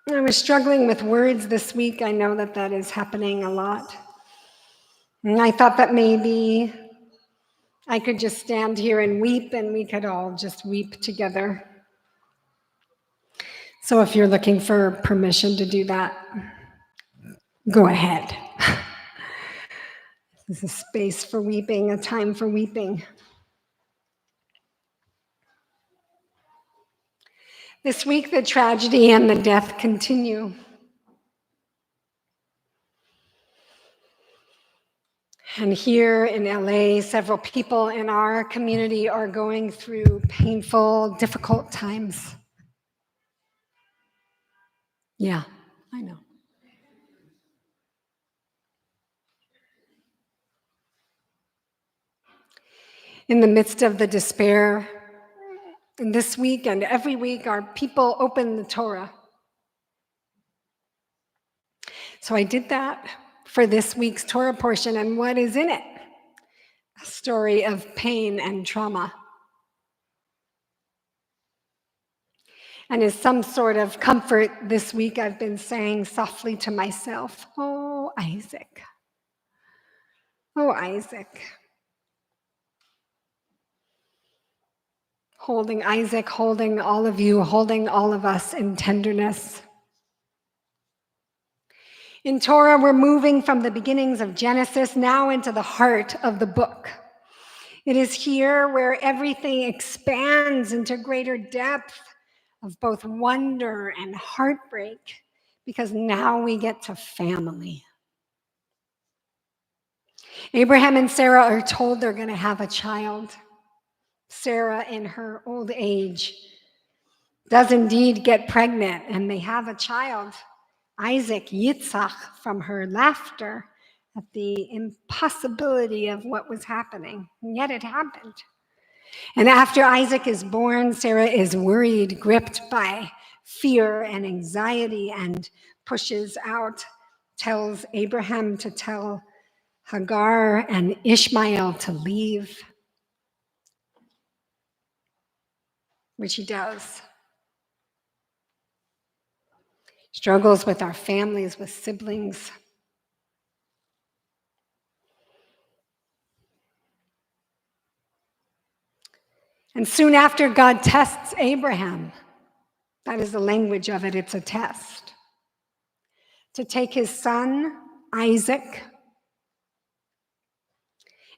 I was struggling with words this week. I know that is happening a lot. And I thought that maybe I could just stand here and weep, and we could all just weep together. So if you're looking for permission to do that, go ahead. This is a space for weeping, a time for weeping. This week, the tragedy and the death continue. And here in LA, several people in our community are going through painful, difficult times. Yeah, I know. In the midst of the despair, and this week and every week, our people open the Torah. So I did that for this week's Torah portion, and what is in it? A story of pain and trauma. And as some sort of comfort this week, I've been saying softly to myself, "Oh, Isaac. Oh, Isaac." Holding Isaac, holding all of you, holding all of us in tenderness. In Torah, we're moving from the beginnings of Genesis now into the heart of the book. It is here where everything expands into greater depth of both wonder and heartbreak, because now we get to family. Abraham and Sarah are told they're going to have a child. Sarah, in her old age, does indeed get pregnant, and they have a child, Isaac, Yitzhak, from her laughter at the impossibility of what was happening. And yet it happened. And after Isaac is born, Sarah is worried, gripped by fear and anxiety, and pushes out, tells Abraham to tell Hagar and Ishmael to leave, which he does. Struggles with our families, with siblings. And soon after, God tests Abraham. That is the language of it, it's a test. To take his son, Isaac,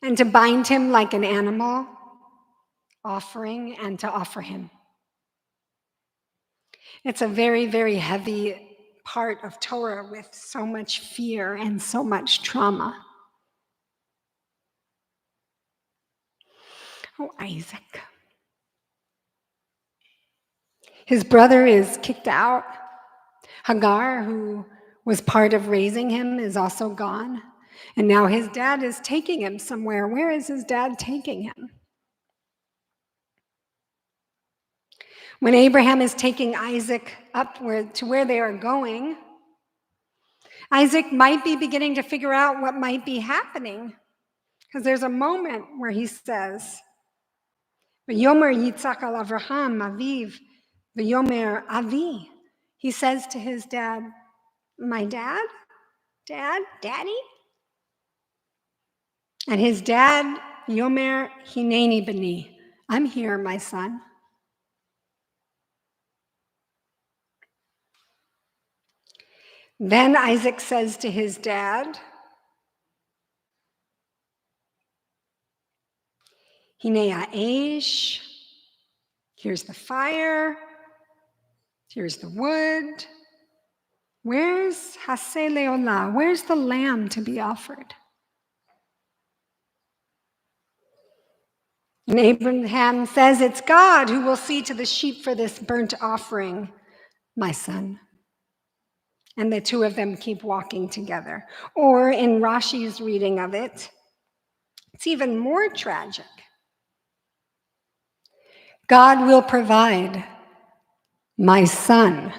and to bind him like an animal offering, and to offer him. It's a very, very heavy part of Torah with so much fear and so much trauma. Oh, Isaac. His brother is kicked out. Hagar, who was part of raising him, is also gone. And now his dad is taking him somewhere. Where is his dad taking him? When Abraham is taking Isaac up to where they are going, Isaac might be beginning to figure out what might be happening, because there's a moment where he says, "V'yomer Yitzhak al Avraham aviv, v'yomer avi." He says to his dad, "My dad? Dad? Daddy?" And his dad, Yomer Hineni Bani, "I'm here, my son." Then Isaac says to his dad, "Hinei ha'esh," here's the fire, here's the wood. Where's Haseh Leolah? Where's the lamb to be offered? And Abraham says, "It's God who will see to the sheep for this burnt offering, my son." And the two of them keep walking together. Or in Rashi's reading of it, it's even more tragic. God will provide, my son.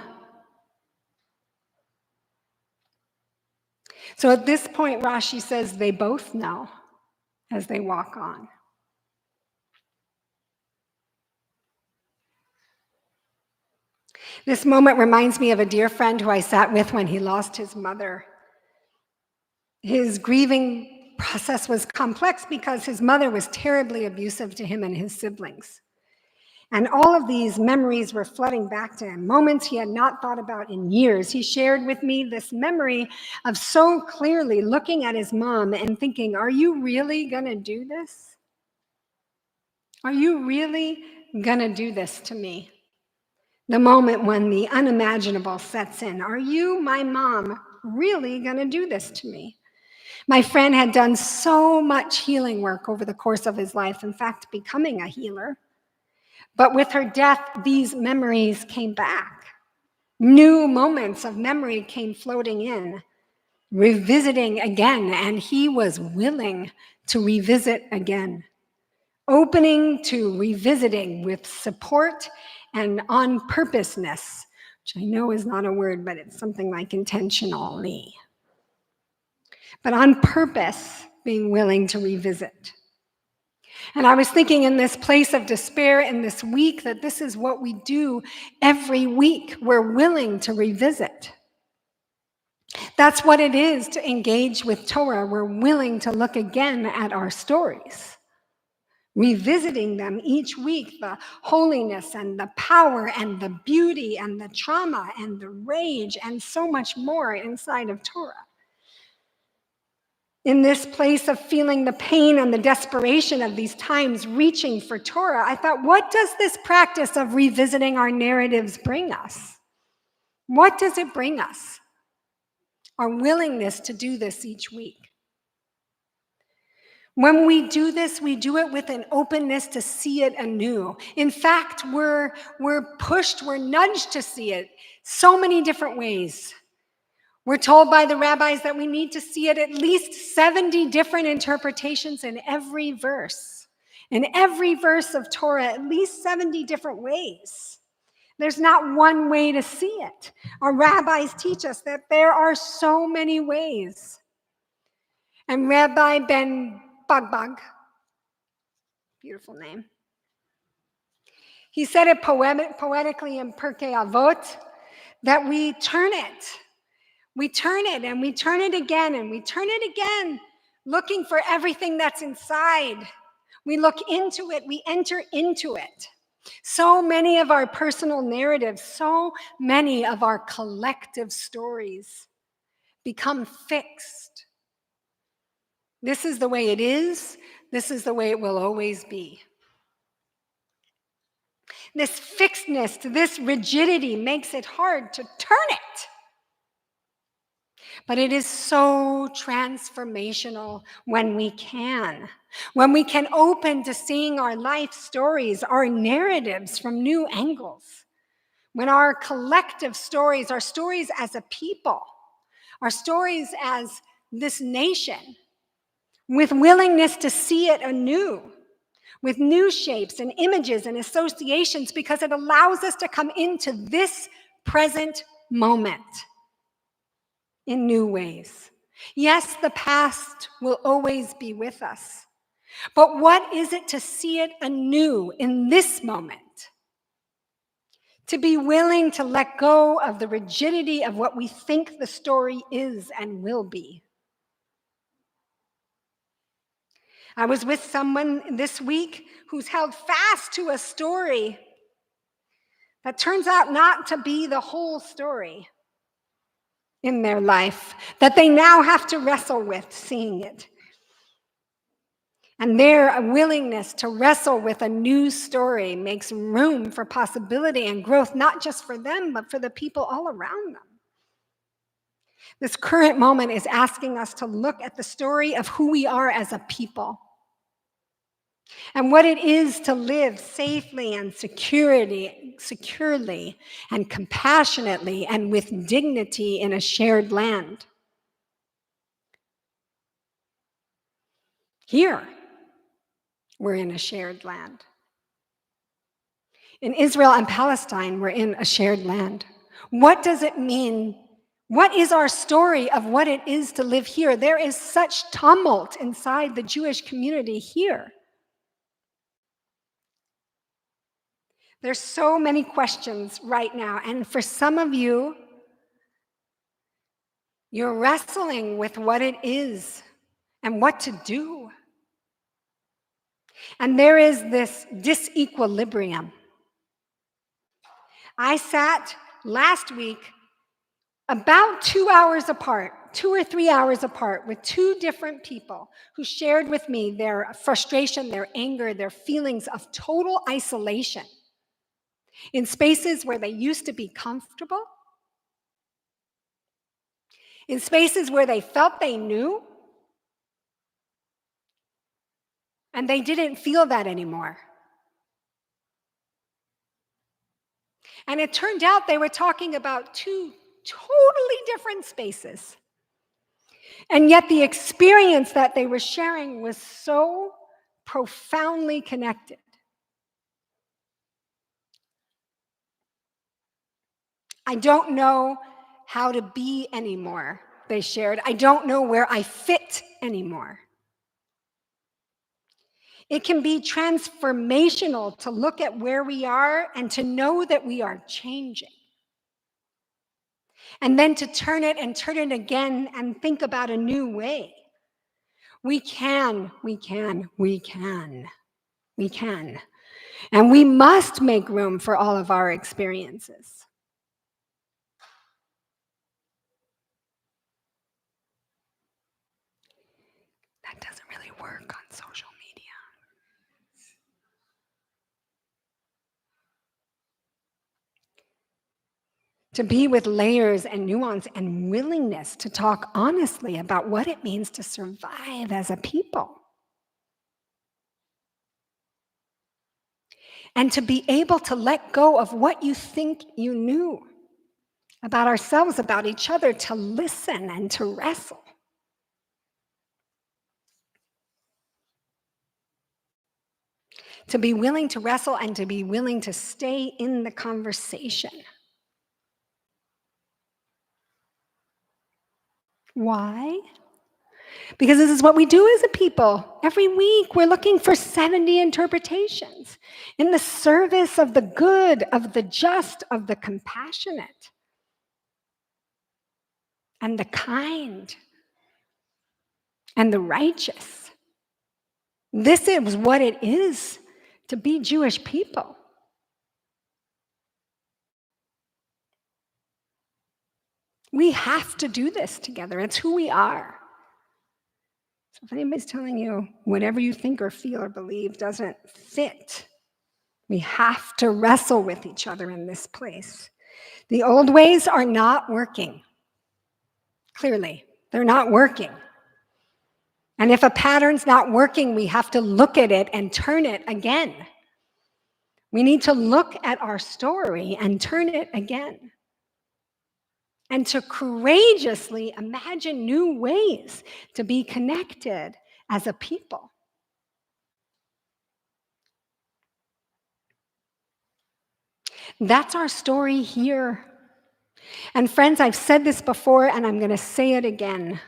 So at this point, Rashi says they both know as they walk on. This moment reminds me of a dear friend who I sat with when he lost his mother. His grieving process was complex because his mother was terribly abusive to him and his siblings. And all of these memories were flooding back to him, moments he had not thought about in years. He shared with me this memory of so clearly looking at his mom and thinking, are you really gonna do this? Are you really gonna do this to me? The moment when the unimaginable sets in. Are you, my mom, really gonna do this to me? My friend had done so much healing work over the course of his life, in fact, becoming a healer. But with her death, these memories came back. New moments of memory came floating in, revisiting again, and he was willing to revisit again, opening to revisiting with support and on purposeness, which I know is not a word, but it's something like intentionally. But on purpose, being willing to revisit. And I was thinking in this place of despair in this week that this is what we do every week. We're willing to revisit. That's what it is to engage with Torah. We're willing to look again at our stories, revisiting them each week, the holiness and the power and the beauty and the trauma and the rage and so much more inside of Torah. In this place of feeling the pain and the desperation of these times, reaching for Torah, I thought, what does this practice of revisiting our narratives bring us? What does it bring us? Our willingness to do this each week. When we do this, we do it with an openness to see it anew. In fact, we're pushed, we're nudged to see it so many different ways. We're told by the rabbis that we need to see it at least 70 different interpretations in every verse. In every verse of Torah, at least 70 different ways. There's not one way to see it. Our rabbis teach us that there are so many ways. And Rabbi Ben Bagbag, beautiful name, he said it poetically in Pirkei Avot, that we turn it. We turn it and we turn it again and we turn it again, looking for everything that's inside. We look into it, we enter into it. So many of our personal narratives, so many of our collective stories become fixed. This is the way it is. This is the way it will always be. This fixedness, this rigidity makes it hard to turn it. But it is so transformational when we can open to seeing our life stories, our narratives from new angles. When our collective stories, our stories as a people, our stories as this nation, with willingness to see it anew, with new shapes and images and associations, because it allows us to come into this present moment in new ways. Yes, the past will always be with us, but what is it to see it anew in this moment? To be willing to let go of the rigidity of what we think the story is and will be. I was with someone this week who's held fast to a story that turns out not to be the whole story in their life, that they now have to wrestle with seeing it. And their willingness to wrestle with a new story makes room for possibility and growth, not just for them, but for the people all around them. This current moment is asking us to look at the story of who we are as a people and what it is to live safely and securely and compassionately and with dignity in a shared land. Here, we're in a shared land. In Israel and Palestine, we're in a shared land. What does it mean? What is our story of what it is to live here? There is such tumult inside the Jewish community here. There's so many questions right now, and for some of you, you're wrestling with what it is and what to do. And there is this disequilibrium. I sat last week about 2 hours apart, 2 or 3 hours apart, with two different people who shared with me their frustration, their anger, their feelings of total isolation in spaces where they used to be comfortable, in spaces where they felt they knew, and they didn't feel that anymore. And it turned out they were talking about two totally different spaces. And yet the experience that they were sharing was so profoundly connected. I don't know how to be anymore, they shared. I don't know where I fit anymore. It can be transformational to look at where we are and to know that we are changing. And then to turn it again and think about a new way. We can. And we must make room for all of our experiences. That doesn't really work on social media. To be with layers and nuance and willingness to talk honestly about what it means to survive as a people. And to be able to let go of what you think you knew about ourselves, about each other, to listen and to wrestle. To be willing to wrestle and to be willing to stay in the conversation. Why? Because this is what we do as a people. Every week we're looking for 70 interpretations in the service of the good, of the just, of the compassionate, and the kind, and the righteous. This is what it is to be Jewish people. We have to do this together. It's who we are. So if anybody's telling you whatever you think or feel or believe doesn't fit, we have to wrestle with each other in this place. The old ways are not working. Clearly, they're not working. And if a pattern's not working, we have to look at it and turn it again. We need to look at our story and turn it again. And to courageously imagine new ways to be connected as a people. That's our story here. And friends, I've said this before and I'm going to say it again.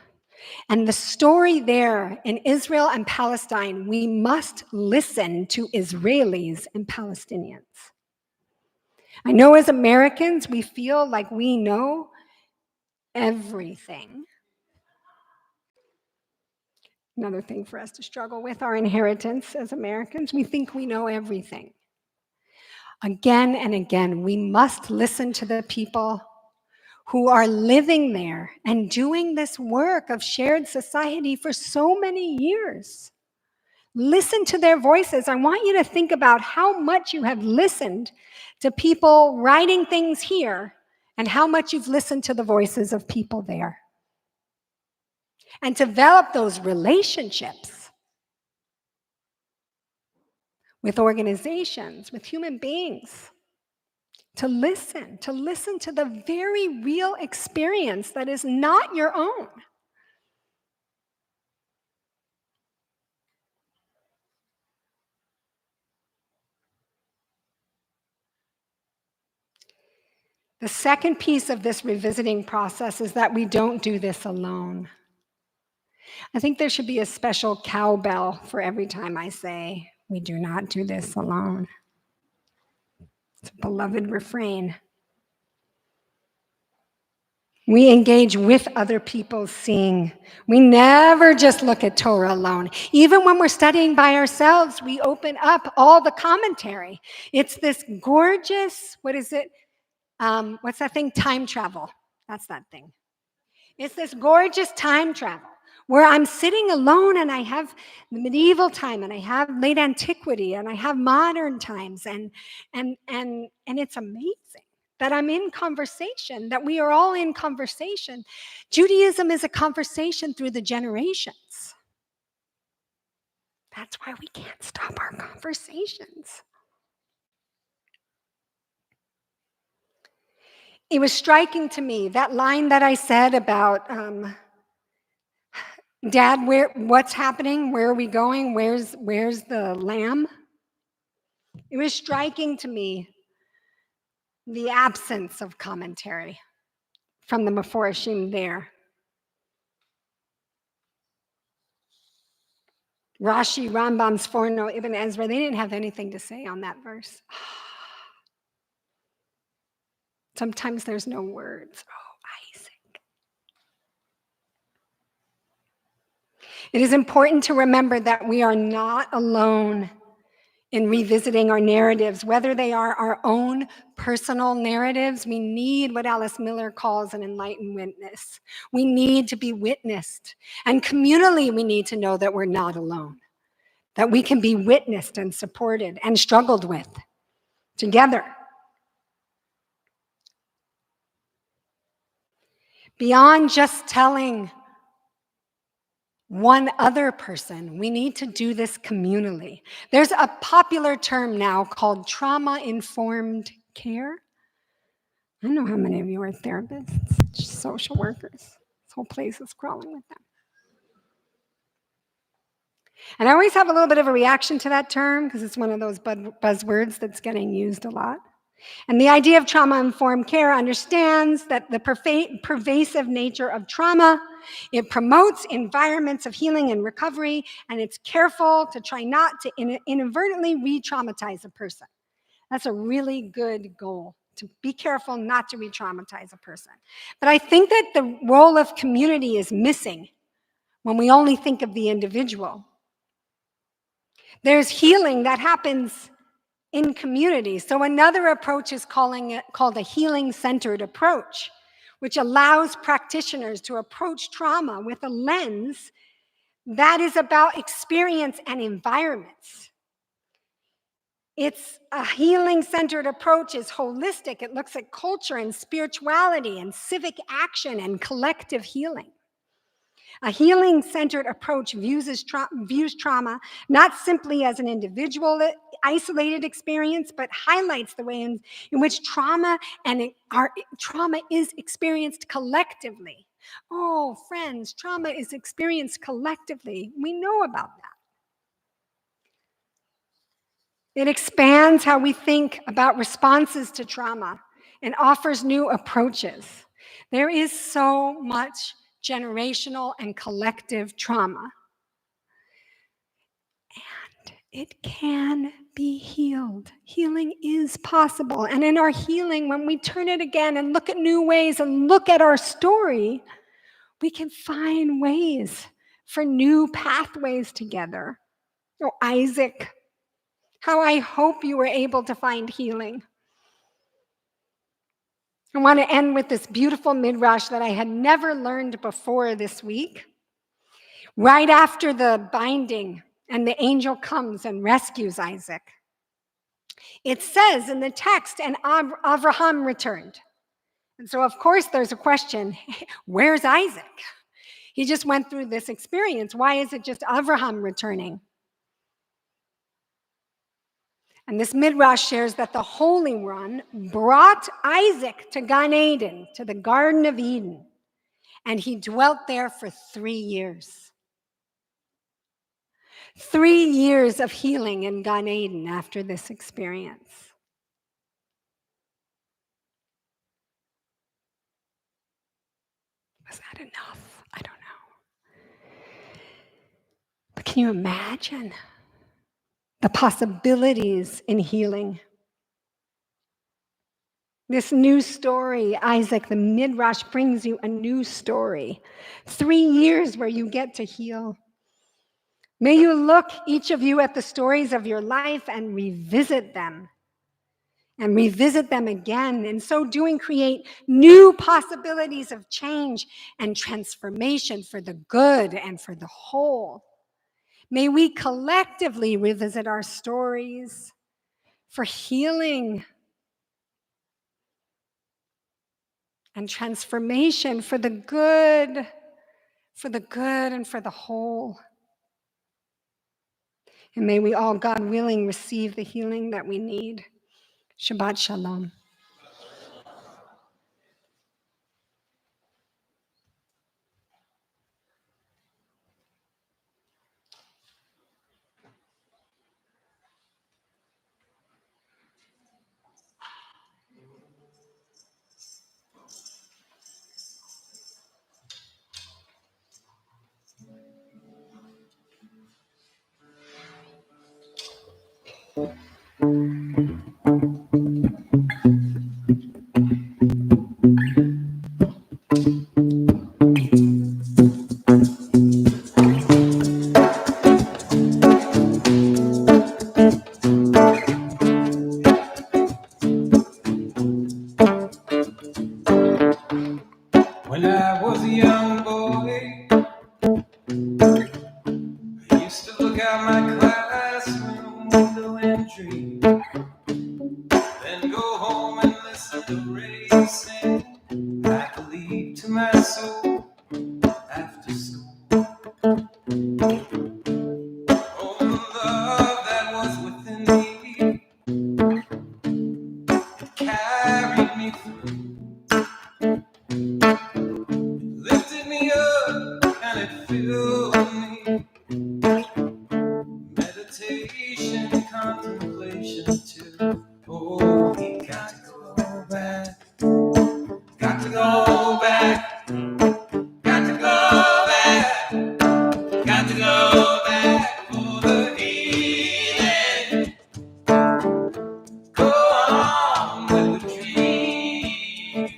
And the story there in Israel and Palestine, we must listen to Israelis and Palestinians. I know as Americans, we feel like we know everything. Another thing for us to struggle with, our inheritance as Americans, we think we know everything. Again and again, we must listen to the people who are living there and doing this work of shared society for so many years. Listen to their voices. I want you to think about how much you have listened to people writing things here and how much you've listened to the voices of people there. And develop those relationships with organizations, with human beings. To listen to the very real experience that is not your own. The second piece of this revisiting process is that we don't do this alone. I think there should be a special cowbell for every time I say, we do not do this alone. It's a beloved refrain. We engage with other people's seeing. We never just look at Torah alone. Even when we're studying by ourselves, we open up all the commentary. It's this gorgeous, what is it? What's that thing? Time travel. That's that thing. It's this gorgeous time travel where I'm sitting alone and I have the medieval time and I have late antiquity and I have modern times and it's amazing that I'm in conversation, that we are all in conversation. Judaism is a conversation through the generations. That's why we can't stop our conversations. It was striking to me, that line that I said about, Dad, what's happening? Where are we going? Where's the lamb? It was striking to me the absence of commentary from the Meforshim there. Rashi, Rambam, Sforno, Ibn Ezra, they didn't have anything to say on that verse. Sometimes there's no words. Oh, Isaac. It is important to remember that we are not alone in revisiting our narratives, whether they are our own personal narratives. We need what Alice Miller calls an enlightened witness. We need to be witnessed. And communally, we need to know that we're not alone, that we can be witnessed and supported and struggled with together. Beyond just telling one other person, we need to do this communally. There's a popular term now called trauma-informed care. I don't know how many of you are therapists, social workers. This whole place is crawling with them. And I always have a little bit of a reaction to that term because it's one of those buzzwords that's getting used a lot. And the idea of trauma-informed care understands that the pervasive nature of trauma, it promotes environments of healing and recovery, and it's careful to try not to inadvertently re-traumatize a person. That's a really good goal, to be careful not to re-traumatize a person. But I think that the role of community is missing when we only think of the individual. There's healing that happens in community. So another approach is called a healing-centered approach, which allows practitioners to approach trauma with a lens that is about experience and environments. It's a healing-centered approach is holistic. It looks at culture and spirituality and civic action and collective healing. A healing-centered approach views trauma not simply as an individual isolated experience, but highlights the way in which trauma is experienced collectively. Oh, friends, trauma is experienced collectively. We know about that. It expands how we think about responses to trauma and offers new approaches. There is so much generational and collective trauma. And it can be healed. Healing is possible. And in our healing, when we turn it again and look at new ways and look at our story, we can find ways for new pathways together. Oh, Isaac, how I hope you were able to find healing. I want to end with this beautiful midrash that I had never learned before this week. Right after the binding and the angel comes and rescues Isaac, it says in the text, and Abraham returned. And so, of course, there's a question, where's Isaac? He just went through this experience. Why is it just Abraham returning? And this midrash shares that the Holy One brought Isaac to Gan Eden, to the Garden of Eden, and he dwelt there for 3 years. 3 years of healing in Gan Eden after this experience. Was that enough? I don't know. But can you imagine the possibilities in healing? This new story, Isaac, the Midrash brings you a new story. 3 years where you get to heal. May you look, each of you, at the stories of your life and revisit them. And revisit them again. In so doing, create new possibilities of change and transformation for the good and for the whole. May we collectively revisit our stories for healing and transformation for the good and for the whole. And may we all, God willing, receive the healing that we need. Shabbat Shalom. When I was a young boy, I used to look out my classroom window and dream, then go home and listen to Ray sing like a leap to my soul after school. Oh, the love that was within me, it carried me through, lifted me up and it filled me. Meditation, contemplation too. Oh, we got to go back, got to go back, got to go back, got to go back for the healing. Go on with the dreaming.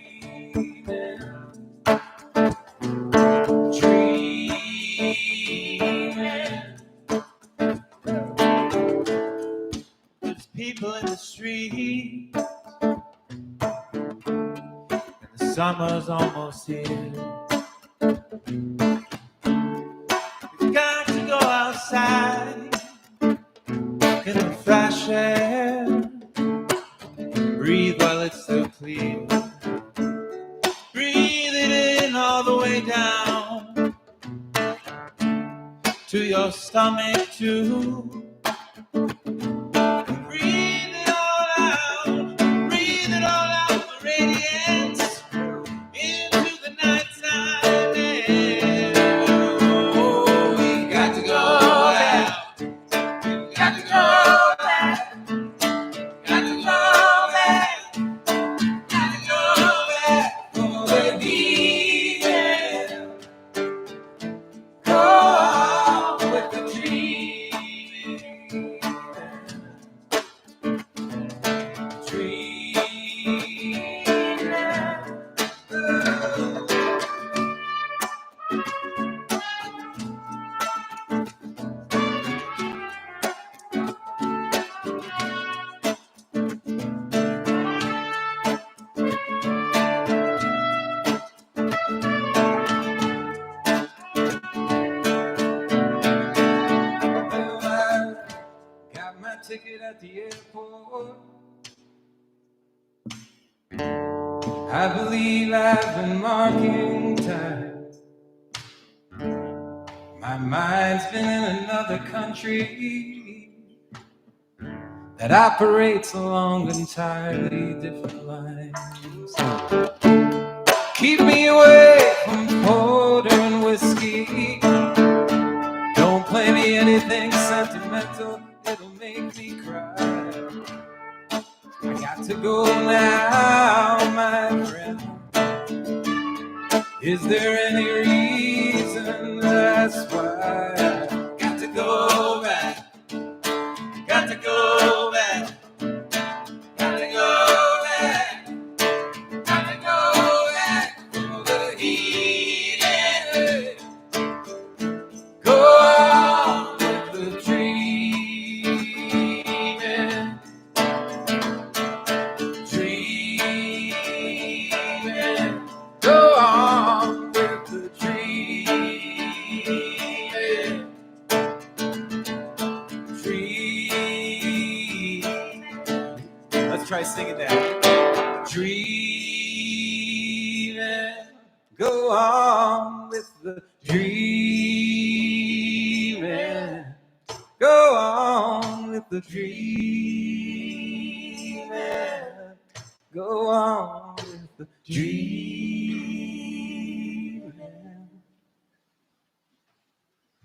There's people in the street, and the summer's almost here. We've got to go outside in the fresh air, breathe while it's still clear. Breathe it in all the way down to your stomach too. Breathe it all out, breathe it all out, the radiance into the nighttime air. Oh, we got to go out, got to go back, got to go back, got to go back for the healing. Go on with the dreaming. Got my ticket at the airport. I believe I've been marking time. My mind's been in another country that operates along entirely different lines. Keep me away from porter and whiskey. Don't play me anything sentimental, it'll make me cry. I got to go now, my friend. Is there any reason? That's why I got to go back, got to go back, got to go back, try singing that. Dreaming, go on with the dreaming. Go on with the dreaming. Go on with the dreaming.